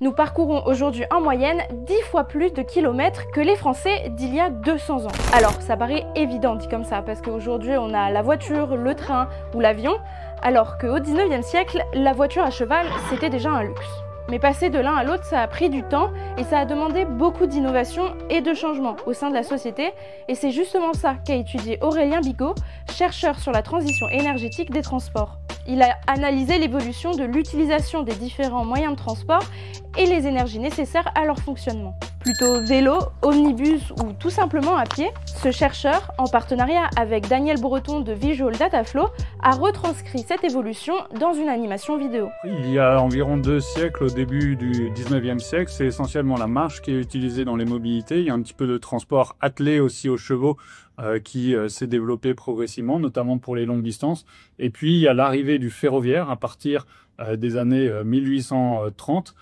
Nous parcourons aujourd'hui en moyenne 10 fois plus de kilomètres que les Français d'il y a 200 ans. Alors, ça paraît évident dit comme ça, parce qu'aujourd'hui on a la voiture, le train ou l'avion, alors qu'au 19e siècle, la voiture à cheval, c'était déjà un luxe. Mais passer de l'un à l'autre, ça a pris du temps et ça a demandé beaucoup d'innovation et de changements au sein de la société. Et c'est justement ça qu'a étudié Aurélien Bigot, chercheur sur la transition énergétique des transports. Il a analysé l'évolution de l'utilisation des différents moyens de transport et les énergies nécessaires à leur fonctionnement. Plutôt vélo, omnibus ou tout simplement à pied, ce chercheur, en partenariat avec Daniel Breton de Visual Dataflow, a retranscrit cette évolution dans une animation vidéo. Il y a environ 2 siècles, au début du 19e siècle, c'est essentiellement la marche qui est utilisée dans les mobilités. Il y a un petit peu de transport attelé aussi aux chevaux qui s'est développé progressivement, notamment pour les longues distances. Et puis il y a l'arrivée du ferroviaire à partir des années 1830,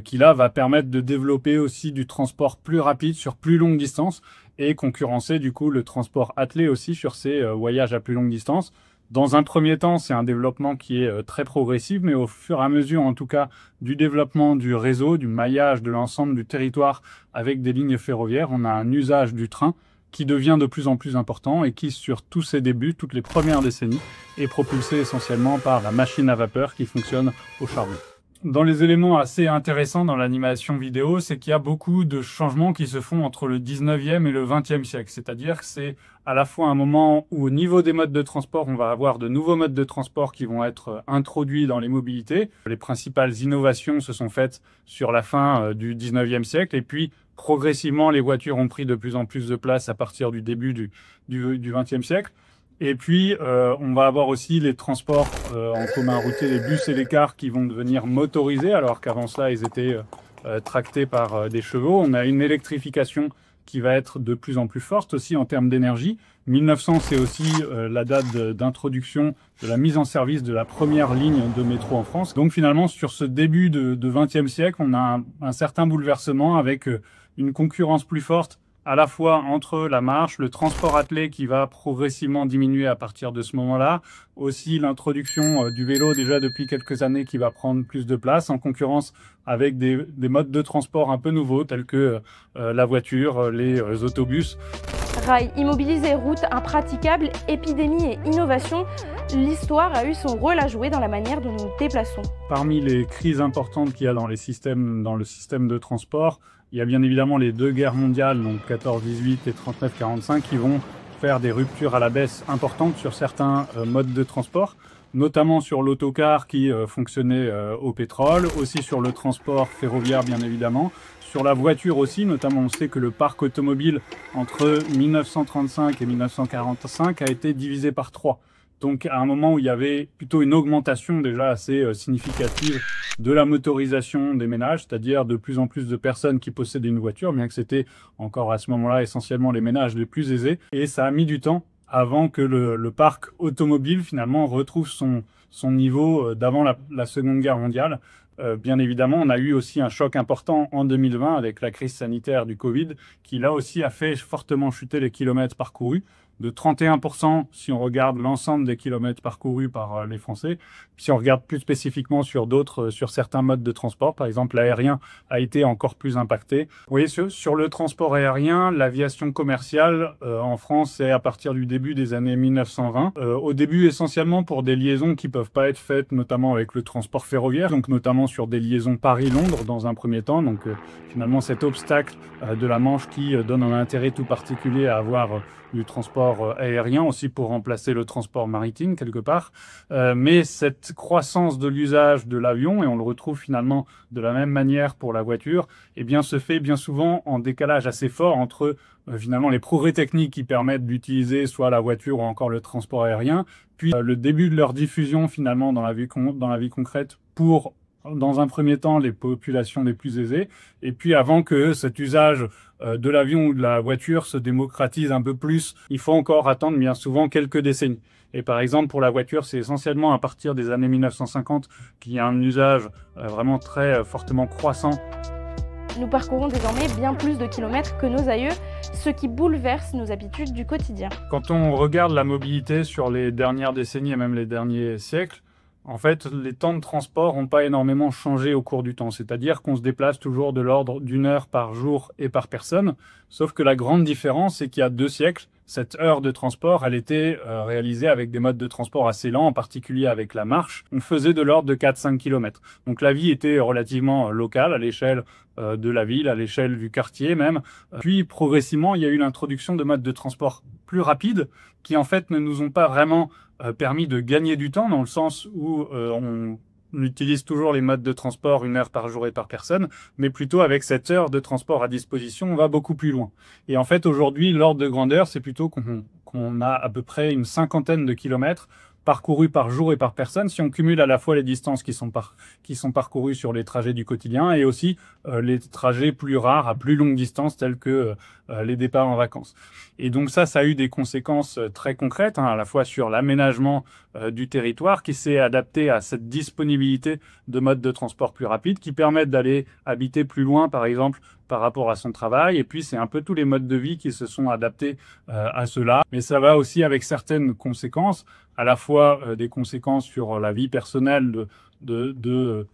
qui là va permettre de développer aussi du transport plus rapide sur plus longue distance et concurrencer du coup le transport attelé aussi sur ces voyages à plus longue distance. Dans un premier temps, c'est un développement qui est très progressif, mais au fur et à mesure, en tout cas, du développement du réseau, du maillage de l'ensemble du territoire avec des lignes ferroviaires, on a un usage du train qui devient de plus en plus important et qui, sur tous ses débuts, toutes les premières décennies, est propulsé essentiellement par la machine à vapeur qui fonctionne au charbon. Dans les éléments assez intéressants dans l'animation vidéo, c'est qu'il y a beaucoup de changements qui se font entre le 19e et le 20e siècle. C'est-à-dire que c'est à la fois un moment où, au niveau des modes de transport, on va avoir de nouveaux modes de transport qui vont être introduits dans les mobilités. Les principales innovations se sont faites sur la fin du 19e siècle et puis progressivement, les voitures ont pris de plus en plus de place à partir du début du 20e siècle. Et puis, on va avoir aussi les transports en commun routier, les bus et les cars qui vont devenir motorisés, alors qu'avant cela, ils étaient tractés par des chevaux. On a une électrification qui va être de plus en plus forte aussi en termes d'énergie. 1900, c'est aussi la date d'introduction de la mise en service de la première ligne de métro en France. Donc finalement, sur ce début de 20e siècle, on a un certain bouleversement avec une concurrence plus forte à la fois entre la marche, le transport attelé qui va progressivement diminuer à partir de ce moment-là, aussi l'introduction du vélo déjà depuis quelques années qui va prendre plus de place, en concurrence avec des modes de transport un peu nouveaux tels que la voiture, les autobus. Rails immobilisés, routes impraticables, épidémie et innovation, l'histoire a eu son rôle à jouer dans la manière dont nous nous déplaçons. Parmi les crises importantes qu'il y a dans le système de transport, il y a bien évidemment les 2 guerres mondiales, donc 14-18 et 39-45, qui vont faire des ruptures à la baisse importantes sur certains modes de transport, notamment sur l'autocar qui fonctionnait au pétrole, aussi sur le transport ferroviaire bien évidemment, sur la voiture aussi, notamment on sait que le parc automobile entre 1935 et 1945 a été divisé par 3. Donc à un moment où il y avait plutôt une augmentation déjà assez significative de la motorisation des ménages, c'est-à-dire de plus en plus de personnes qui possédaient une voiture, bien que c'était encore à ce moment-là essentiellement les ménages les plus aisés. Et ça a mis du temps avant que le parc automobile finalement retrouve son niveau d'avant la Seconde Guerre mondiale. Bien évidemment, on a eu aussi un choc important en 2020 avec la crise sanitaire du Covid, qui là aussi a fait fortement chuter les kilomètres parcourus, de 31% si on regarde l'ensemble des kilomètres parcourus par les Français. Si on regarde plus spécifiquement sur certains modes de transport, par exemple l'aérien a été encore plus impacté. Vous voyez, sur le transport aérien, l'aviation commerciale en France, c'est à partir du début des années 1920. Au début essentiellement pour des liaisons qui peuvent pas être faites, notamment avec le transport ferroviaire, donc notamment sur des liaisons Paris-Londres dans un premier temps. Donc finalement cet obstacle de la Manche qui donne un intérêt tout particulier à avoir du transport aérien aussi pour remplacer le transport maritime quelque part. Mais cette croissance de l'usage de l'avion, et on le retrouve finalement de la même manière pour la voiture, eh bien se fait bien souvent en décalage assez fort entre finalement les progrès techniques qui permettent d'utiliser soit la voiture ou encore le transport aérien, puis le début de leur diffusion finalement dans la vie concrète pour dans un premier temps les populations les plus aisées, et puis avant que cet usage de l'avion ou de la voiture se démocratise un peu plus, il faut encore attendre bien souvent quelques décennies. Et par exemple pour la voiture, c'est essentiellement à partir des années 1950 qu'il y a un usage vraiment très fortement croissant. Nous parcourons désormais bien plus de kilomètres que nos aïeux, ce qui bouleverse nos habitudes du quotidien. Quand on regarde la mobilité sur les dernières décennies et même les derniers siècles, En fait, les temps de transport n'ont pas énormément changé au cours du temps, c'est-à-dire qu'on se déplace toujours de l'ordre d'une heure par jour et par personne, sauf que la grande différence, c'est qu'il y a 2 siècles, cette heure de transport, elle était réalisée avec des modes de transport assez lents, en particulier avec la marche. On faisait de l'ordre de 4-5 km. Donc la vie était relativement locale, à l'échelle de la ville, à l'échelle du quartier même. Puis progressivement, il y a eu l'introduction de modes de transport plus rapides, qui en fait ne nous ont pas vraiment permis de gagner du temps, dans le sens où on utilise toujours les modes de transport 1 heure par jour et par personne, mais plutôt avec cette heure de transport à disposition, on va beaucoup plus loin. Et en fait, aujourd'hui, l'ordre de grandeur, c'est plutôt qu'on a à peu près une 50aine de kilomètres parcourus par jour et par personne, si on cumule à la fois les distances qui sont parcourues sur les trajets du quotidien et aussi les trajets plus rares à plus longue distance tels que les départs en vacances. Et donc ça a eu des conséquences très concrètes, à la fois sur l'aménagement du territoire qui s'est adapté à cette disponibilité de modes de transport plus rapides qui permettent d'aller habiter plus loin, par exemple, par rapport à son travail. Et puis, c'est un peu tous les modes de vie qui se sont adaptés à cela. Mais ça va aussi avec certaines conséquences, à la fois des conséquences sur la vie personnelle de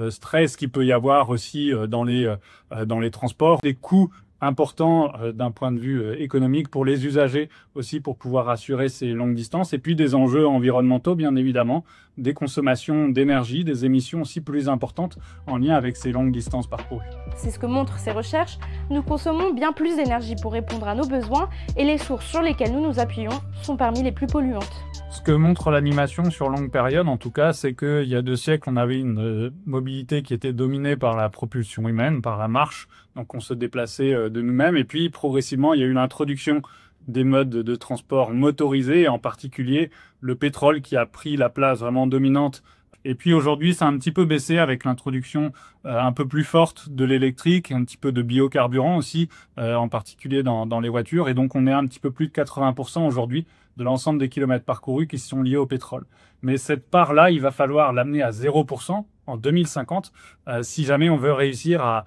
stress qu'il peut y avoir aussi dans les transports, des coûts important d'un point de vue économique pour les usagers aussi pour pouvoir assurer ces longues distances et puis des enjeux environnementaux bien évidemment, des consommations d'énergie, des émissions aussi plus importantes en lien avec ces longues distances parcourues. C'est ce que montrent ces recherches, nous consommons bien plus d'énergie pour répondre à nos besoins et les sources sur lesquelles nous nous appuyons sont parmi les plus polluantes. Ce que montre l'animation sur longue période, en tout cas, c'est qu'il y a 2 siècles, on avait une mobilité qui était dominée par la propulsion humaine, par la marche. Donc on se déplaçait de nous-mêmes. Et puis progressivement, il y a eu l'introduction des modes de transport motorisés, et en particulier le pétrole qui a pris la place vraiment dominante. Et puis aujourd'hui, ça a un petit peu baissé avec l'introduction un peu plus forte de l'électrique, un petit peu de biocarburant aussi, en particulier dans les voitures. Et donc on est à un petit peu plus de 80% aujourd'hui de l'ensemble des kilomètres parcourus qui sont liés au pétrole. Mais cette part-là, il va falloir l'amener à 0% en 2050 si jamais on veut réussir à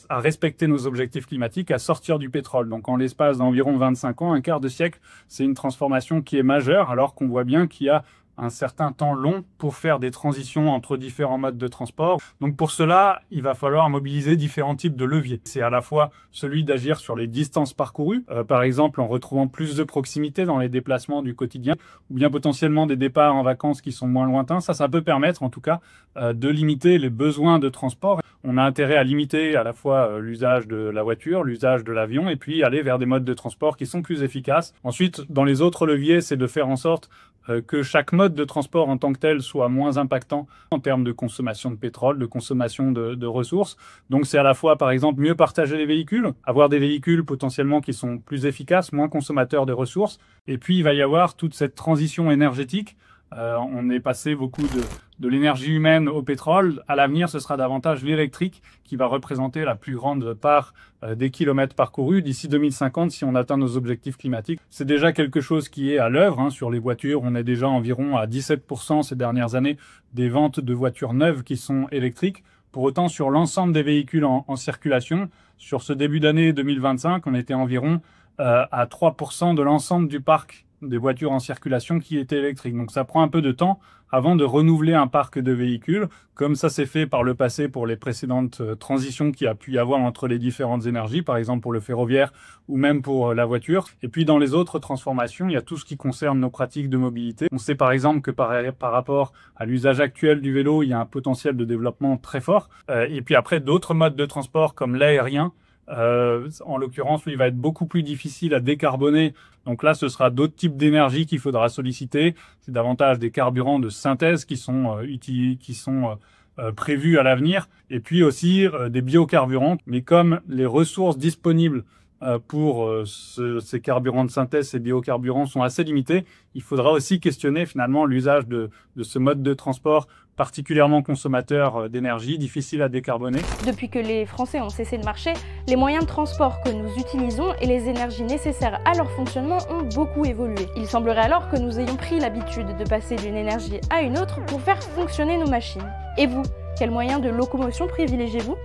respecter nos objectifs climatiques, à sortir du pétrole. Donc en l'espace d'environ 25 ans, un quart de siècle, c'est une transformation qui est majeure, alors qu'on voit bien qu'il y a un certain temps long pour faire des transitions entre différents modes de transport. Donc pour cela, il va falloir mobiliser différents types de leviers. C'est à la fois celui d'agir sur les distances parcourues, par exemple en retrouvant plus de proximité dans les déplacements du quotidien, ou bien potentiellement des départs en vacances qui sont moins lointains. Ça peut permettre en tout cas de limiter les besoins de transport. On a intérêt à limiter à la fois l'usage de la voiture, l'usage de l'avion, et puis aller vers des modes de transport qui sont plus efficaces. Ensuite, dans les autres leviers, c'est de faire en sorte que chaque mode de transport en tant que tel soit moins impactant en termes de consommation de pétrole, de consommation de ressources. Donc c'est à la fois, par exemple, mieux partager les véhicules, avoir des véhicules potentiellement qui sont plus efficaces, moins consommateurs de ressources. Et puis il va y avoir toute cette transition énergétique. On est passé beaucoup de l'énergie humaine au pétrole. À l'avenir, ce sera davantage l'électrique qui va représenter la plus grande part des kilomètres parcourus. D'ici 2050, si on atteint nos objectifs climatiques, c'est déjà quelque chose qui est à l'œuvre. Sur les voitures, on est déjà environ à 17% ces dernières années des ventes de voitures neuves qui sont électriques. Pour autant, sur l'ensemble des véhicules en circulation, sur ce début d'année 2025, on était environ à 3% de l'ensemble du parc des voitures en circulation qui étaient électriques. Donc ça prend un peu de temps avant de renouveler un parc de véhicules, comme ça s'est fait par le passé pour les précédentes transitions qu'il y a pu y avoir entre les différentes énergies, par exemple pour le ferroviaire ou même pour la voiture. Et puis dans les autres transformations, il y a tout ce qui concerne nos pratiques de mobilité. On sait par exemple que par rapport à l'usage actuel du vélo, il y a un potentiel de développement très fort. Et puis après, d'autres modes de transport comme l'aérien, en l'occurrence, il va être beaucoup plus difficile à décarboner. Donc là, ce sera d'autres types d'énergie qu'il faudra solliciter. C'est davantage des carburants de synthèse qui sont prévus à l'avenir. Et puis aussi des biocarburants. Mais comme les ressources disponibles pour ces carburants de synthèse, ces biocarburants sont assez limités, il faudra aussi questionner finalement l'usage de ce mode de transport particulièrement consommateur d'énergie, difficile à décarboner. Depuis que les Français ont cessé de marcher, les moyens de transport que nous utilisons et les énergies nécessaires à leur fonctionnement ont beaucoup évolué. Il semblerait alors que nous ayons pris l'habitude de passer d'une énergie à une autre pour faire fonctionner nos machines. Et vous, quels moyens de locomotion privilégiez-vous ?